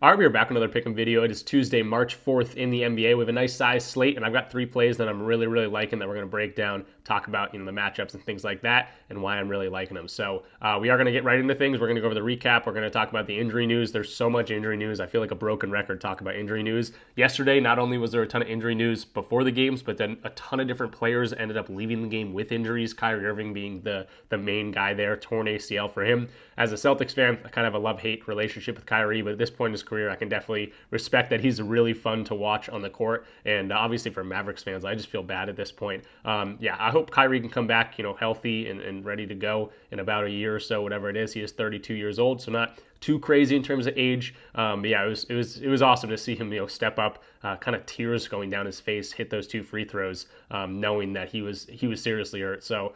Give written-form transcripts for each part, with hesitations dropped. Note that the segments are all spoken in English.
All right, we are back with another pick'em video. It is Tuesday, March 4th in the NBA. We have a nice size slate, and I've got 3 plays that I'm really liking that we're going to break down, talk about the matchups and things like that, and why I'm really liking them. So we are going to get right into things. We're going to go over the recap. We're going to talk about the injury news. There's so much injury news. I feel like a broken record talking about injury news. Yesterday, not only was there a ton of injury news before the games, but then a ton of different players ended up leaving the game with injuries. Kyrie Irving being the main guy there, torn ACL for him. As a Celtics fan, I kind of have a love-hate relationship with Kyrie, but at this point in his career, I can definitely respect that he's really fun to watch on the court. And obviously for Mavericks fans, I just feel bad at this point. I hope Kyrie can come back, healthy and ready to go in about a year or so, whatever it is. He is 32 years old, so not too crazy in terms of age. It was awesome to see him, step up, kind of tears going down his face, hit those 2 free throws, knowing that he was seriously hurt. So,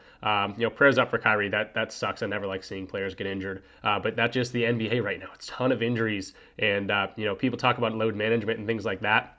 prayers up for Kyrie. That sucks. I never like seeing players get injured. But that's just the NBA right now. It's a ton of injuries, and people talk about load management and things like that.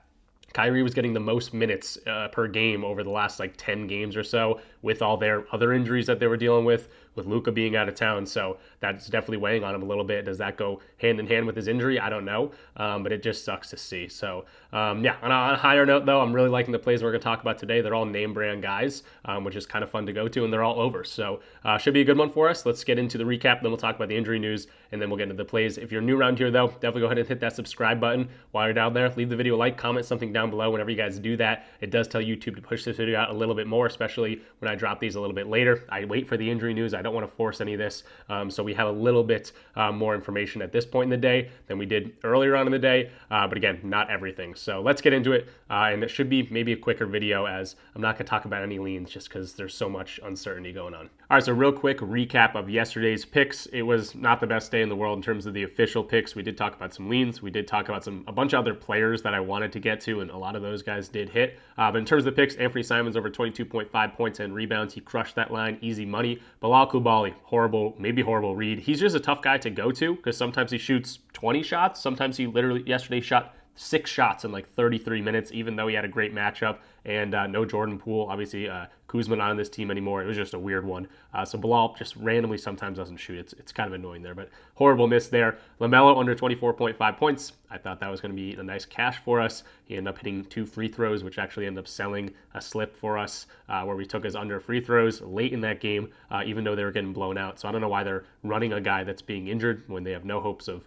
Kyrie was getting the most minutes per game over the last 10 games or so, with all their other injuries that they were dealing with Luka being out of town. So that's definitely weighing on him a little bit. Does that go hand in hand with his injury? I don't know, but it just sucks to see. So on a higher note, though, I'm really liking the plays we're going to talk about today. They're all name brand guys, which is kind of fun to go to, and they're all over. So should be a good one for us. Let's get into the recap, then we'll talk about the injury news, and then we'll get into the plays. If you're new around here, though, definitely go ahead and hit that subscribe button while you're down there. Leave the video a like, comment something down below. Whenever you guys do that, it does tell YouTube to push this video out a little bit more, especially when I drop these a little bit later. I wait for the injury news. I don't want to force any of this, so we have a little bit more information at this point in the day than we did earlier on in the day, but again, not everything. So let's get into it, and it should be maybe a quicker video, as I'm not going to talk about any leans just because there's so much uncertainty going on. All right, so real quick recap of yesterday's picks. It was not the best day in the world in terms of the official picks. We did talk about some leans. We did talk about a bunch of other players that I wanted to get to, and a lot of those guys did hit. But in terms of the picks, Anthony Simons over 22.5 points and rebounds. He crushed that line, easy money. Bilal Coulibaly, maybe horrible read. He's just a tough guy to go to because sometimes he shoots 20 shots. Sometimes he literally yesterday shot 6 shots in 33 minutes, even though he had a great matchup. And no Jordan Poole, obviously Kuzma not on this team anymore. It was just a weird one. So Bilal just randomly sometimes doesn't shoot. It's kind of annoying there, but horrible miss there. LaMelo under 24.5 points. I thought that was going to be a nice cash for us. He ended up hitting 2 free throws, which actually ended up selling a slip for us, where we took his under free throws late in that game, even though they were getting blown out. So I don't know why they're running a guy that's being injured when they have no hopes of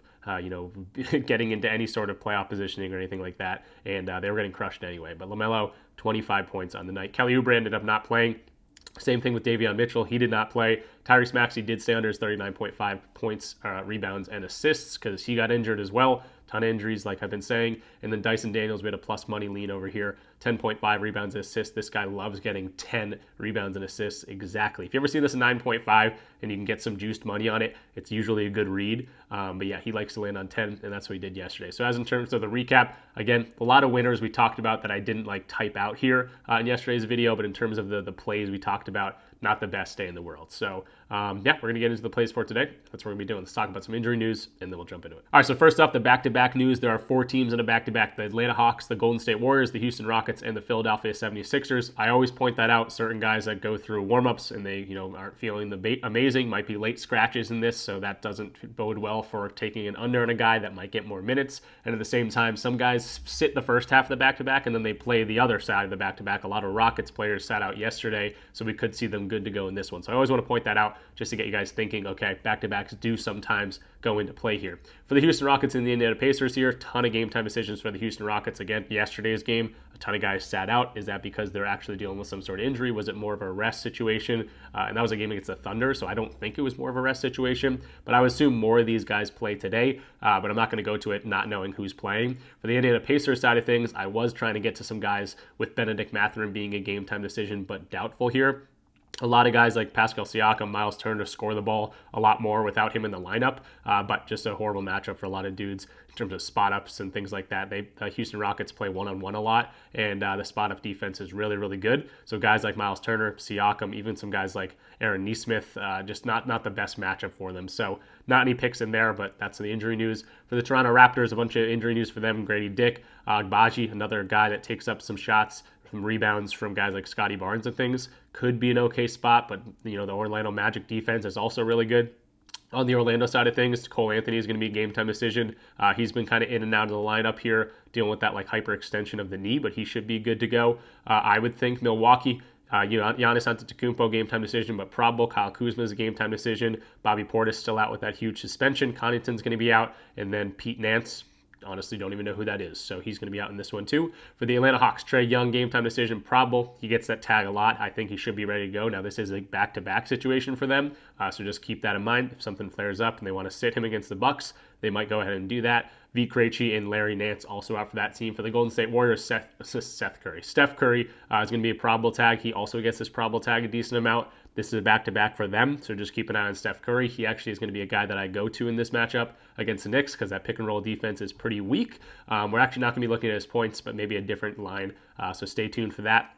getting into any sort of playoff positioning or anything like that. And they were getting crushed anyway. But LaMelo, 25 points on the night. Kelly Oubre ended up not playing. Same thing with Damian Mitchell. He did not play. Tyrese Maxey did stay under his 39.5 points, rebounds, and assists because he got injured as well. Ton of injuries, like I've been saying. And then Dyson Daniels, we had a plus money lean over here. 10.5 rebounds and assists. This guy loves getting 10 rebounds and assists exactly. If you ever see this at 9.5 and you can get some juiced money on it, it's usually a good read. But yeah, he likes to land on 10, and that's what he did yesterday. So as in terms of the recap, again, a lot of winners we talked about that I didn't type out here in yesterday's video, but in terms of the plays we talked about, not the best day in the world. So we're going to get into the plays for today. That's what we're going to be doing. Let's talk about some injury news, and then we'll jump into it. All right, so first up, the back-to-back news. There are 4 teams in a back-to-back: the Atlanta Hawks, the Golden State Warriors, the Houston Rockets, and the Philadelphia 76ers. I always point that out. Certain guys that go through warm-ups and they aren't feeling amazing might be late scratches in this, so that doesn't bode well for taking an under on a guy that might get more minutes. And at the same time, some guys sit the first half of the back-to-back and then they play the other side of the back-to-back. A lot of Rockets players sat out yesterday, so we could see them good to go in this one. So I always want to point that out just to get you guys thinking, okay, back-to-backs do sometimes go into play here. For the Houston Rockets and the Indiana Pacers here, ton of game time decisions for the Houston Rockets. Again, yesterday's game, a ton of guys sat out. Is that because they're actually dealing with some sort of injury? Was it more of a rest situation? And that was a game against the Thunder, so I don't think it was more of a rest situation. But I would assume more of these guys play today, but I'm not going to go to it not knowing who's playing. For the Indiana Pacers side of things, I was trying to get to some guys with Benedict Mathurin being a game time decision, but doubtful here. A lot of guys like Pascal Siakam, Miles Turner score the ball a lot more without him in the lineup, but just a horrible matchup for a lot of dudes in terms of spot-ups and things like that. The Houston Rockets play one-on-one a lot, and the spot-up defense is really good. So guys like Miles Turner, Siakam, even some guys like Aaron Nesmith, just not the best matchup for them. So not any picks in there, but that's the injury news. For the Toronto Raptors, a bunch of injury news for them. Grady Dick, Agbaji, another guy that takes up some shots, some rebounds from guys like Scotty Barnes and things. Could be an okay spot, but the Orlando Magic defense is also really good. On the Orlando side of things, Cole Anthony is going to be a game time decision. He's been kind of in and out of the lineup here, dealing with that like hyperextension of the knee, but he should be good to go. I would think Milwaukee. Giannis Antetokounmpo game time decision, but probable. Kyle Kuzma is a game time decision. Bobby Portis still out with that huge suspension. Connaughton's going to be out, and then Pete Nance. Honestly, don't even know who that is. So he's going to be out in this one too. For the Atlanta Hawks, Trae Young, game time decision, probable. He gets that tag a lot. I think he should be ready to go. Now, this is a back-to-back situation for them, so just keep that in mind. If something flares up and they want to sit him against the Bucks, they might go ahead and do that. V. Krejci and Larry Nance also out for that team. For the Golden State Warriors, Steph Curry is going to be a probable tag. He also gets this probable tag a decent amount. This is a back-to-back for them, so just keep an eye on Steph Curry. He actually is going to be a guy that I go to in this matchup against the Knicks because that pick-and-roll defense is pretty weak. We're actually not going to be looking at his points, but maybe a different line, so stay tuned for that.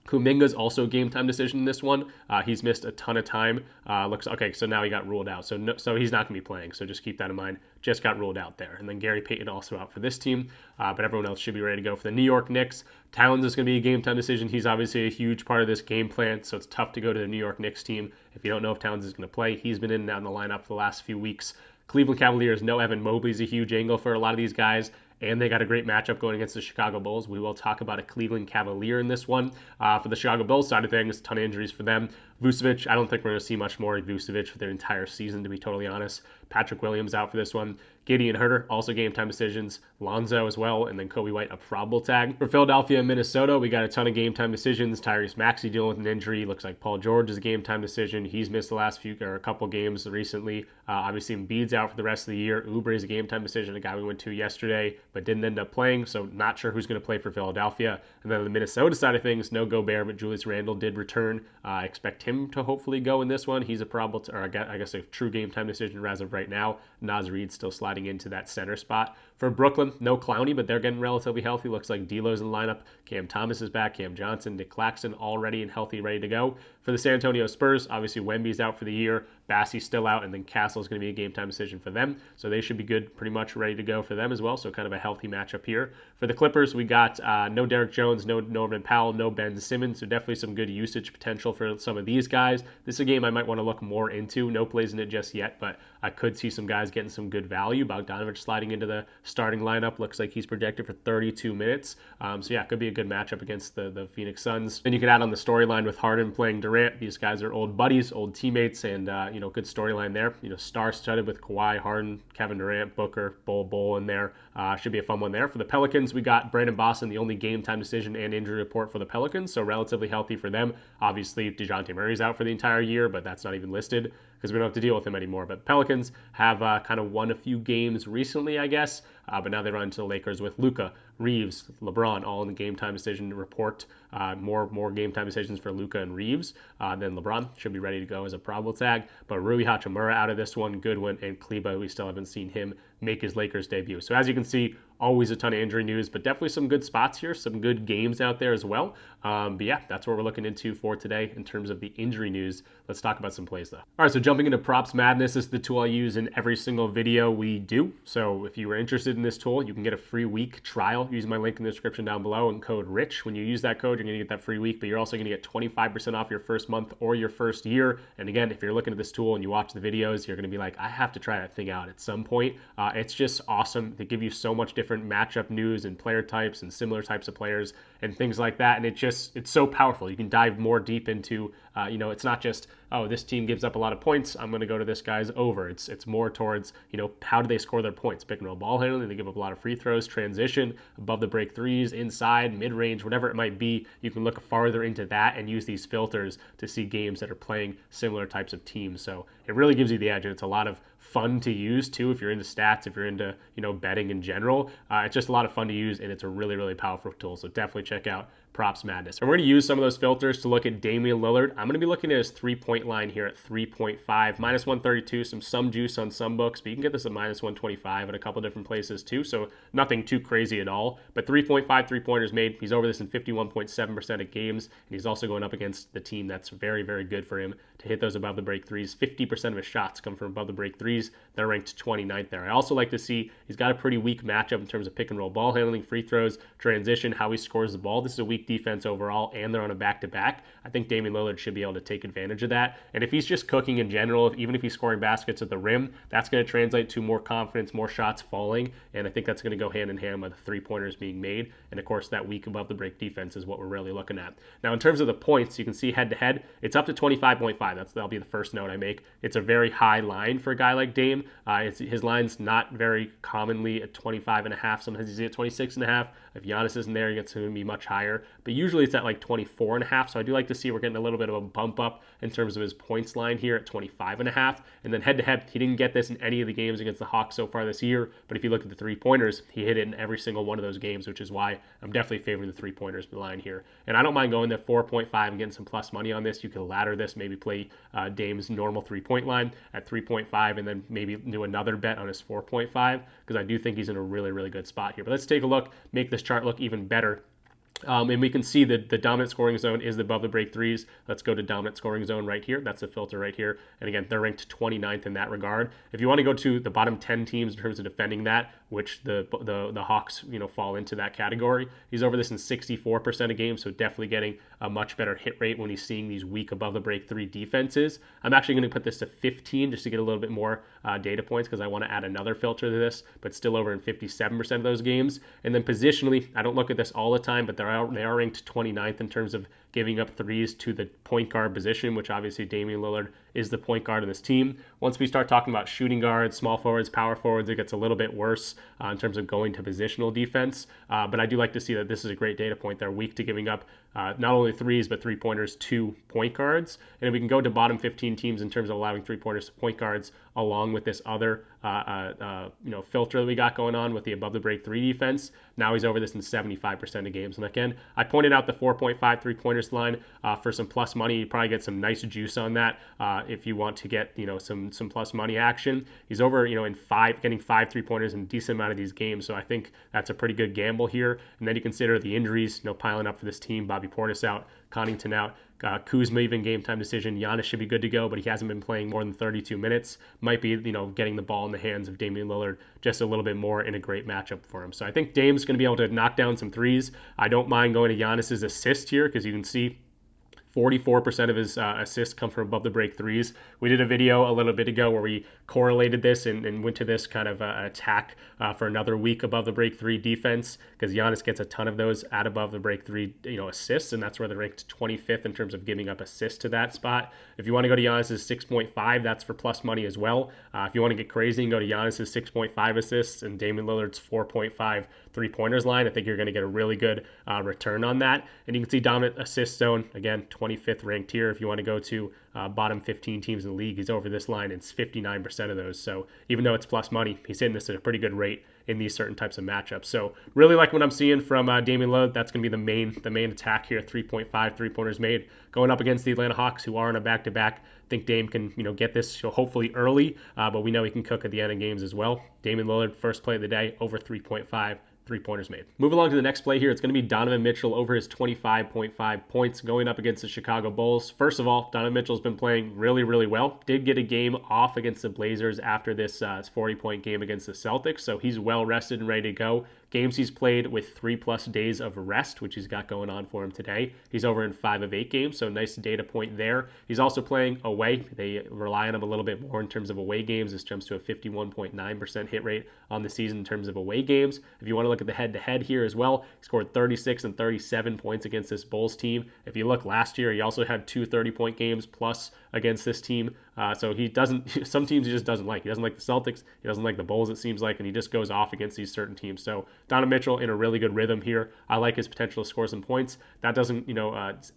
Kuminga's also game time decision in this one. He's missed a ton of time. Looks okay, so now he got ruled out. So he's not going to be playing. So just keep that in mind. Just got ruled out there. And then Gary Payton also out for this team. But everyone else should be ready to go for the New York Knicks. Towns is going to be a game time decision. He's obviously a huge part of this game plan. So it's tough to go to the New York Knicks team if you don't know if Towns is going to play. He's been in and out in the lineup for the last few weeks. Cleveland Cavaliers, no Evan Mobley is a huge angle for a lot of these guys. And they got a great matchup going against the Chicago Bulls. We will talk about a Cleveland Cavalier in this one. For the Chicago Bulls side of things, a ton of injuries for them. Vucevic, I don't think we're going to see much more of Vucevic for their entire season, to be totally honest. Patrick Williams out for this one. Gideon Herter, also game time decisions. Lonzo as well, and then Kobe White, a probable tag. For Philadelphia and Minnesota, we got a ton of game time decisions. Tyrese Maxey dealing with an injury. Looks like Paul George is a game time decision. He's missed the last a couple games recently. Obviously, Embiid's out for the rest of the year. Oubre is a game time decision, a guy we went to yesterday, but didn't end up playing, so not sure who's going to play for Philadelphia. And then on the Minnesota side of things, no Gobert, but Julius Randle did return. I expect him to hopefully go in this one. He's a probable, or I guess a true game time decision as of right now. Naz Reid still sliding into that center spot. For Brooklyn, no Clowney, but they're getting relatively healthy. Looks like D'Lo's in the lineup. Cam Thomas is back. Cam Johnson, Nick Claxton, all ready and healthy, ready to go. For the San Antonio Spurs, obviously Wemby's out for the year. Bassey's still out, and then Castle's going to be a game time decision for them. So they should be good, pretty much ready to go for them as well. So kind of a healthy matchup here. For the Clippers, we got no Derek Jones, no Norman Powell, no Ben Simmons. So definitely some good usage potential for some of these guys. This is a game I might want to look more into. No plays in it just yet, but I could see some guys getting some good value. Bogdanovich sliding into the starting lineup. Looks like he's projected for 32 minutes. So yeah, could be a good matchup against the Phoenix Suns. Then you can add on the storyline with Harden playing Durant. These guys are old buddies, old teammates, and good storyline there. Star-studded with Kawhi, Harden, Kevin Durant, Booker, Bol in there. Should be a fun one there. For the Pelicans, we got Brandon Boston, the only game time decision and injury report for the Pelicans, so relatively healthy for them. Obviously, DeJounte Murray's out for the entire year, but that's not even listed because we don't have to deal with him anymore. But Pelicans have kind of won a few games recently, I guess, but now they run into the Lakers with Luka, Reeves, LeBron, all in the game time decision report. More game time decisions for Luka and Reeves. Then LeBron should be ready to go as a probable tag. But Rui Hachimura out of this one, good one. And Kleba, we still haven't seen him make his Lakers debut. So as you can see, always a ton of injury news, but definitely some good spots here, some good games out there as well. But yeah, that's what we're looking into for today in terms of the injury news. Let's talk about some plays though. All right, so jumping into Props Madness, this is the tool I use in every single video we do. So if you were interested in this tool, you can get a free week trial using my link in the description down below and code RICH. When you use that code, you're going to get that free week, but you're also going to get 25% off your first month or your first year. And again, if you're looking at this tool and you watch the videos, you're going to be like, I have to try that thing out at some point. It's just awesome. They give you so much different matchup news and player types and similar types of players and things like that. And it's so powerful. You can dive more deep into, it's not just, oh, this team gives up a lot of points, I'm going to go to this guy's over. It's more towards, how do they score their points? Pick and roll ball handling, they give up a lot of free throws, transition, above the break threes, inside, mid-range, whatever it might be. You can look farther into that and use these filters to see games that are playing similar types of teams. So it really gives you the edge, and it's a lot of fun to use too if you're into stats, if you're into betting in general. It's just a lot of fun to use, and it's a really, really powerful tool. So definitely check out Props Madness. And we're going to use some of those filters to look at Damian Lillard. I'm going to be looking at his 3-point line here at 3.5, minus 132, some juice on some books, but you can get this at minus 125 at a couple different places too, so nothing too crazy at all. But 3.5 3-pointers made. He's over this in 51.7% of games, and he's also going up against the team that's very, very good for him to hit those above the break threes. 50% of his shots come from above the break threes. They're ranked 29th there. I also like to see he's got a pretty weak matchup in terms of pick and roll ball handling, free throws, transition, how he scores the ball. This is a weak defense overall, and they're on a back-to-back. I think Damian Lillard should be able to take advantage of that. And if he's just cooking in general, even if he's scoring baskets at the rim, that's going to translate to more confidence, more shots falling, and I think that's going to go hand in hand with the three-pointers being made. And of course, that weak above the break defense is what we're really looking at. Now, in terms of the points, you can see head-to-head, it's up to 25.5. That'll be the first note I make. It's a very high line for a guy like Dame. His line's not very commonly at 25.5. Sometimes he's at 26.5. If Giannis isn't there, it's going to be much higher. But usually it's at like 24.5. So I do like to see we're getting a little bit of a bump up in terms of his points line here at 25.5. And then head-to-head, he didn't get this in any of the games against the Hawks so far this year. But if you look at the three-pointers, he hit it in every single one of those games, which is why I'm definitely favoring the three-pointers line here. And I don't mind going to 4.5 and getting some plus money on this. You can ladder this, maybe play Dame's normal three-point line at 3.5 and then maybe do another bet on his 4.5 because I do think he's in a really, really good spot here. But let's take a look, make this chart look even better. And we can see that the dominant scoring zone is above the break threes. Let's go to dominant scoring zone right here. That's the filter right here. And again, they're ranked 29th in that regard. If you want to go to the bottom 10 teams in terms of defending that, which the Hawks fall into that category, he's over this in 64% of games, so definitely getting a much better hit rate when he's seeing these weak above the break three defenses. I'm actually going to put this to 15 just to get a little bit more data points because I want to add another filter to this, but still over in 57% of those games. And then positionally, I don't look at this all the time, but they are ranked 29th in terms of giving up threes to the point guard position, which obviously Damian Lillard is the point guard of this team. Once we start talking about shooting guards, small forwards, power forwards, it gets a little bit worse in terms of going to positional defense. But I do like to see that this is a great data point. They're weak to giving up not only threes, but three-pointers to point guards. And if we can go to bottom 15 teams in terms of allowing three-pointers to point guards, along with this other filter that we got going on with the above the break three defense, now he's over this in 75% of games. And again, I pointed out the 4.5 three-pointers line for some plus money. You probably get some nice juice on that if you want to get some plus money action. He's over in getting 5 three-pointers in a decent amount of these games, so I think that's a pretty good gamble here. And then you consider the injuries piling up for this team. Bobby Portis out, Connaughton out, Kuzma even game time decision. Giannis should be good to go, but he hasn't been playing more than 32 minutes. Might be getting the ball in the hands of Damian Lillard just a little bit more in a great matchup for him. So I think Dame's going to be able to knock down some threes. I don't mind going to Giannis's assist here because you can see 44% of his assists come from above the break threes. We did a video a little bit ago where we correlated this and went to this kind of attack for another week above the break three defense because Giannis gets a ton of those at above the break three assists, and that's where they're ranked 25th in terms of giving up assists to that spot. If you want to go to Giannis's 6.5, that's for plus money as well. If you want to get crazy and go to Giannis's 6.5 assists and Damian Lillard's 4.5 three-pointers line, I think you're going to get a really good return on that. And you can see dominant assist zone, again, 25th ranked here. If you want to go to bottom 15 teams in the league, he's over this line. It's 59% of those. So even though it's plus money, he's hitting this at a pretty good rate in these certain types of matchups. So really like what I'm seeing from Damian Lillard. That's going to be the main attack here. 3.5 three-pointers made going up against the Atlanta Hawks, who are on a back-to-back. I think Dame can get this hopefully early, but we know he can cook at the end of games as well. Damian Lillard, first play of the day, over 3.5 three-pointers made. Move along to the next play here. It's going to be Donovan Mitchell over his 25.5 points going up against the Chicago Bulls. First of all, Donovan Mitchell's been playing really, really well. Did get a game off against the Blazers after this 40-point game against the Celtics, so he's well rested and ready to go. Games he's played with 3+ days of rest, which he's got going on for him today. He's over in 5 of 8 games, so nice data point there. He's also playing away. They rely on him a little bit more in terms of away games. This jumps to a 51.9% hit rate on the season in terms of away games. If you want to look at the head-to-head here as well, he scored 36 and 37 points against this Bulls team. If you look last year, he also had 2 30-point games plus against this team. So he doesn't, some teams he just doesn't like. He doesn't like the Celtics. He doesn't like the Bulls, it seems like, and he just goes off against these certain teams. So Donovan Mitchell in a really good rhythm here. I like his potential to score some points. That doesn't,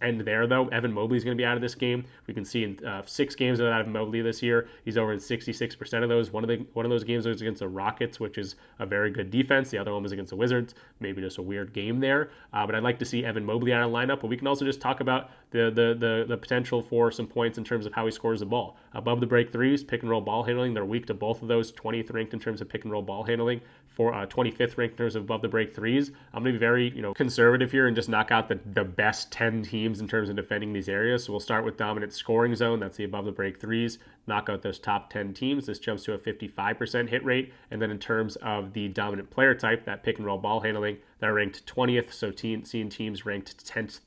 end there though. Evan Mobley's going to be out of this game. We can see in 6 games of Evan Mobley this year, he's over in 66% of those. One of those games was against the Rockets, which is a very good defense. The other one was against the Wizards. Maybe just a weird game there. But I'd like to see Evan Mobley out of the lineup. But we can also just talk about the potential for some points in terms of how he scores the ball. Above the break threes, pick and roll ball handling. They're weak to both of those. 20th ranked in terms of pick and roll ball handling. For 25th ranked in terms of above the break threes. I'm going to be very, conservative here and just knock out the best 10 teams in terms of defending these areas. So we'll start with dominant scoring zone. That's the above the break threes. Knock out those top 10 teams. This jumps to a 55% hit rate. And then in terms of the dominant player type, that pick and roll ball handling, they're ranked 20th. So seeing teams ranked 10th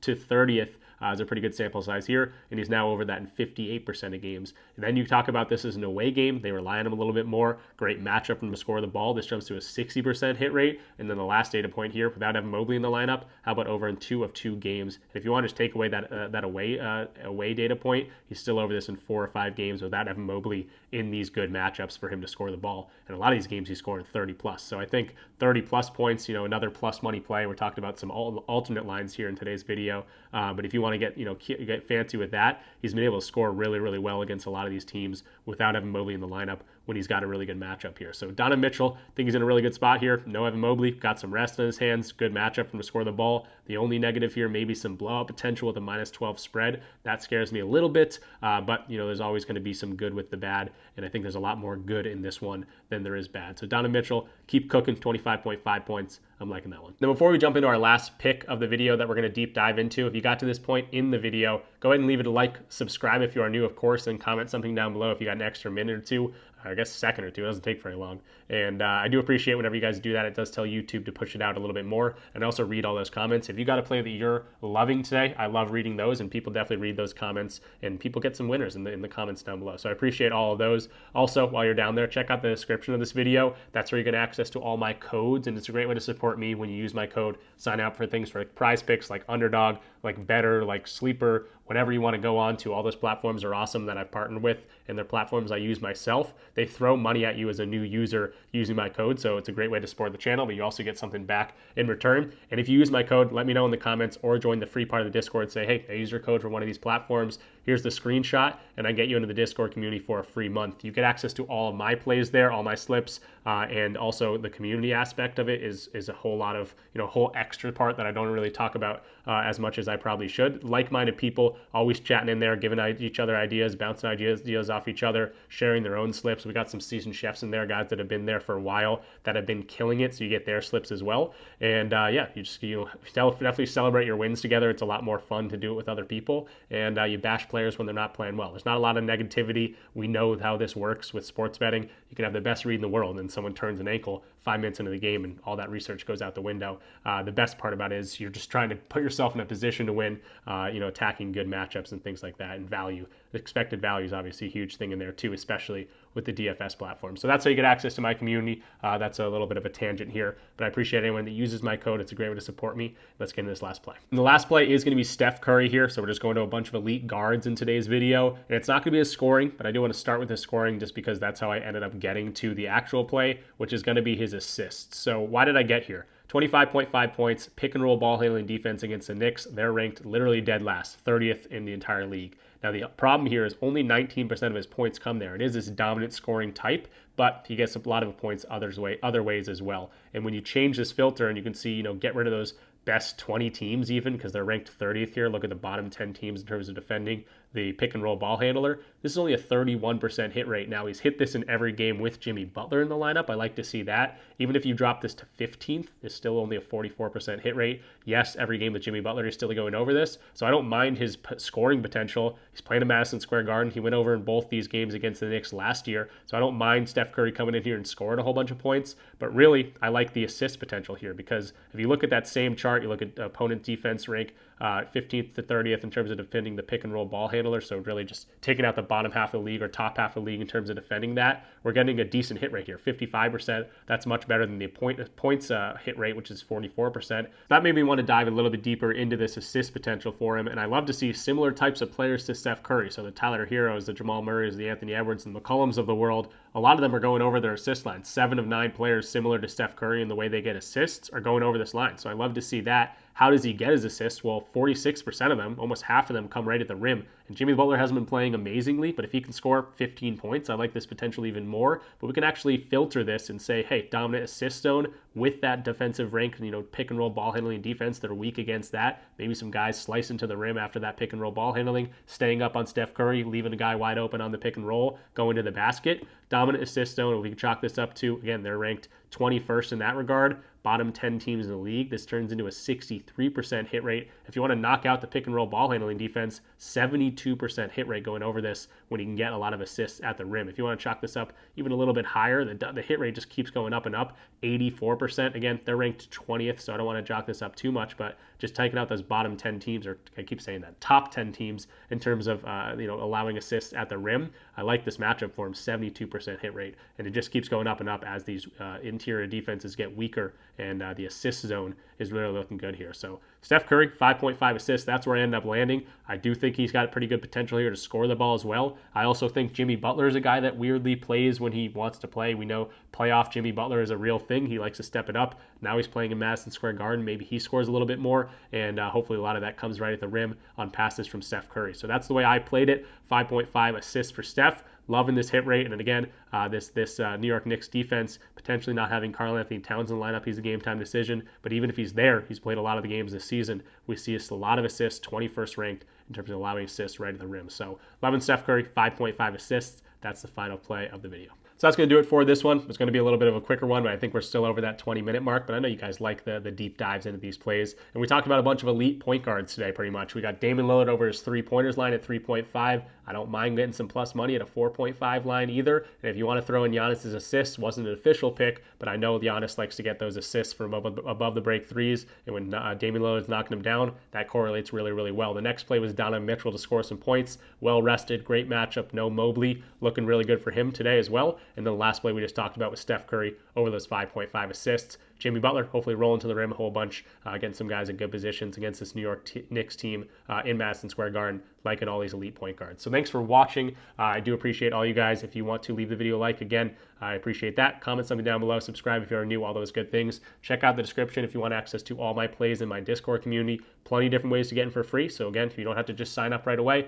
to 30th is a pretty good sample size here, and he's now over that in 58% of games. And then you talk about this as an away game. They rely on him a little bit more. Great matchup from the score of the ball. This jumps to a 60% hit rate. And then the last data point here, without Evan Mobley in the lineup, how about over in 2 of 2 games? And if you want to just take away that away data point, he's still over this in 4 or 5 games without Evan Mobley in these good matchups for him to score the ball. And a lot of these games he's scoring 30 plus. So I think 30 plus points, another plus money play. We're talking about some alternate lines here in today's video. But if you want to get fancy with that, he's been able to score really, really well against a lot of these teams without Evan Mobley in the lineup when he's got a really good matchup here. So Donovan Mitchell, I think he's in a really good spot here. No Evan Mobley, got some rest in his hands. Good matchup from to score the ball. The only negative here, maybe some blowout potential with a -12 spread. That scares me a little bit, but there's always going to be some good with the bad, and I think there's a lot more good in this one than there is bad. So Donovan Mitchell, keep cooking, 25.5 points. I'm liking that one. Now, before we jump into our last pick of the video that we're going to deep dive into, if you got to this point in the video, go ahead and leave it a like, subscribe if you are new, of course, and comment something down below if you got an extra minute or two. I guess a second or two. It doesn't take very long. And I do appreciate whenever you guys do that. It does tell YouTube to push it out a little bit more. And I also read all those comments. If you got a play that you're loving today, I love reading those, and people definitely read those comments, and people get some winners in the comments down below. So I appreciate all of those. Also, while you're down there, check out the description of this video. That's where you get access to all my codes, and it's a great way to support me when you use my code. Sign up for things for like PrizePicks, like Underdog, like Betr, like Sleeper, whatever you want to go on to. All those platforms are awesome that I've partnered with, and they're platforms I use myself. They throw money at you as a new user using my code, so it's a great way to support the channel, but you also get something back in return. And if you use my code, let me know in the comments or join the free part of the Discord. Say, hey, I use your code for one of these platforms. Here's the screenshot, and I get you into the Discord community for a free month. You get access to all of my plays there, all my slips, and also the community aspect of it is a whole lot of, whole extra part that I don't really talk about as much as I probably should. Like-minded people always chatting in there, giving each other ideas, bouncing ideas off each other, sharing their own slips. We got some seasoned chefs in there, guys that have been there for a while that have been killing it, so you get their slips as well. And you definitely celebrate your wins together. It's a lot more fun to do it with other people, and you bash players when they're not playing well. There's not a lot of negativity. We know how this works with sports betting. You can have the best read in the world, and someone turns an ankle 5 minutes into the game, and all that research goes out the window. The best part about it is you're just trying to put yourself in a position to win, attacking good matchups and things like that, and value. The expected value is obviously a huge thing in there too, especially with the DFS platform. So that's how you get access to my community. That's a little bit of a tangent here, but I appreciate anyone that uses my code. It's a great way to support me. Let's get into this last play. And the last play is going to be Steph Curry here. So we're just going to a bunch of elite guards in today's video. And it's not going to be a scoring, but I do want to start with the scoring just because that's how I ended up getting to the actual play, which is going to be his assists. So why did I get here? 25.5 points, pick and roll ball handling defense against the Knicks. They're ranked literally dead last, 30th in the entire league. Now, the problem here is only 19% of his points come there. It is this dominant scoring type, but he gets a lot of points other ways as well. And when you change this filter and you can see, get rid of those best 20 teams even because they're ranked 30th here. Look at the bottom 10 teams in terms of defending the pick and roll ball handler. This is only a 31% hit rate. Now, he's hit this in every game with Jimmy Butler in the lineup. I like to see that. Even if you drop this to 15th, it's still only a 44% hit rate. Yes, every game with Jimmy Butler, he's still going over this. So I don't mind his scoring potential. He's playing in Madison Square Garden. He went over in both these games against the Knicks last year. So I don't mind Steph Curry coming in here and scoring a whole bunch of points. But really, I like the assist potential here because if you look at that same chart, you look at opponent defense rank, 15th to 30th in terms of defending the pick and roll ball handler. So really just taking out the bottom half of the league or top half of the league in terms of defending that. We're getting a decent hit rate here, 55%. That's much better than the points hit rate, which is 44%. That made me want to dive a little bit deeper into this assist potential for him. And I love to see similar types of players to Steph Curry. So the Tyler Heroes, the Jamal Murrays, the Anthony Edwards, and the McCollums of the world. A lot of them are going over their assist line. 7 of 9 players similar to Steph Curry in the way they get assists are going over this line. So I love to see that. How does he get his assists? Well, 46% of them, almost half of them, come right at the rim. And Jimmy Butler hasn't been playing amazingly, but if he can score 15 points, I like this potential even more. But we can actually filter this and say, hey, dominant assist zone with that defensive rank, pick and roll ball handling defense that are weak against that. Maybe some guys slice into the rim after that pick and roll ball handling, staying up on Steph Curry, leaving a guy wide open on the pick and roll, going to the basket. Dominant assist zone, we can chalk this up to, again, they're ranked 21st in that regard. Bottom 10 teams in the league. This turns into a 63% hit rate. If you want to knock out the pick and roll ball handling defense, 72% hit rate going over this when you can get a lot of assists at the rim. If you want to chalk this up even a little bit higher, the hit rate just keeps going up and up. 84%. Again, they're ranked 20th, so I don't want to chalk this up too much, but just taking out those bottom 10 teams, or I keep saying that, top 10 teams in terms of allowing assists at the rim. I like this matchup for him, 72% hit rate, and it just keeps going up and up as these interior defenses get weaker, and the assist zone is really looking good here. So Steph Curry, 5.5 assists. That's where I end up landing. I do think he's got pretty good potential here to score the ball as well. I also think Jimmy Butler is a guy that weirdly plays when he wants to play. We know playoff Jimmy Butler is a real thing. He likes to step it up. Now he's playing in Madison Square Garden. Maybe he scores a little bit more, and hopefully a lot of that comes right at the rim on passes from Steph Curry. So that's the way I played it. 5.5 assists for Steph. Loving this hit rate, and then again, this New York Knicks defense potentially not having Karl-Anthony Towns in the lineup. He's a game-time decision, but even if he's there, he's played a lot of the games this season. We see a lot of assists, 21st ranked in terms of allowing assists right at the rim. So loving Steph Curry, 5.5 assists. That's the final play of the video. So that's going to do it for this one. It's going to be a little bit of a quicker one, but I think we're still over that 20-minute mark. But I know you guys like the deep dives into these plays. And we talked about a bunch of elite point guards today, pretty much. We got Damian Lillard over his three-pointers line at 3.5. I don't mind getting some plus money at a 4.5 line either. And if you want to throw in Giannis's assists, wasn't an official pick, but I know Giannis likes to get those assists from above the break threes. And when Damian Lillard's knocking them down, that correlates really, really well. The next play was Donovan Mitchell to score some points. Well rested, great matchup. No Mobley, looking really good for him today as well. And then the last play we just talked about with Steph Curry over those 5.5 assists. Jimmy Butler hopefully rolling to the rim a whole bunch, getting some guys in good positions against this New York Knicks team in Madison Square Garden, liking all these elite point guards. So thanks for watching. I do appreciate all you guys. If you want to leave the video a like, again, I appreciate that. Comment something down below. Subscribe if you are new, all those good things. Check out the description if you want access to all my plays in my Discord community. Plenty of different ways to get in for free. So again, you don't have to just sign up right away.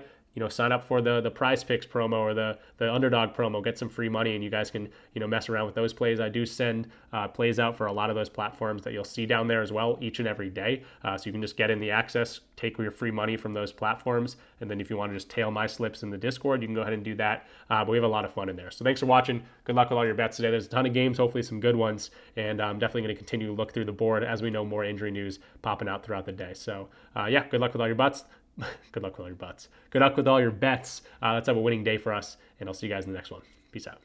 Sign up for the PrizePicks promo or the Underdog promo, get some free money, and you guys can, mess around with those plays. I do send plays out for a lot of those platforms that you'll see down there as well each and every day. So you can just get in the access, take your free money from those platforms, and then if you want to just tail my slips in the Discord, you can go ahead and do that. But we have a lot of fun in there. So thanks for watching. Good luck with all your bets today. There's a ton of games, hopefully some good ones, and I'm definitely going to continue to look through the board as we know more injury news popping out throughout the day. So yeah, good luck with all your bets. Good luck with all your bets. Good luck with all your bets. Let's have a winning day for us, and I'll see you guys in the next one. Peace out.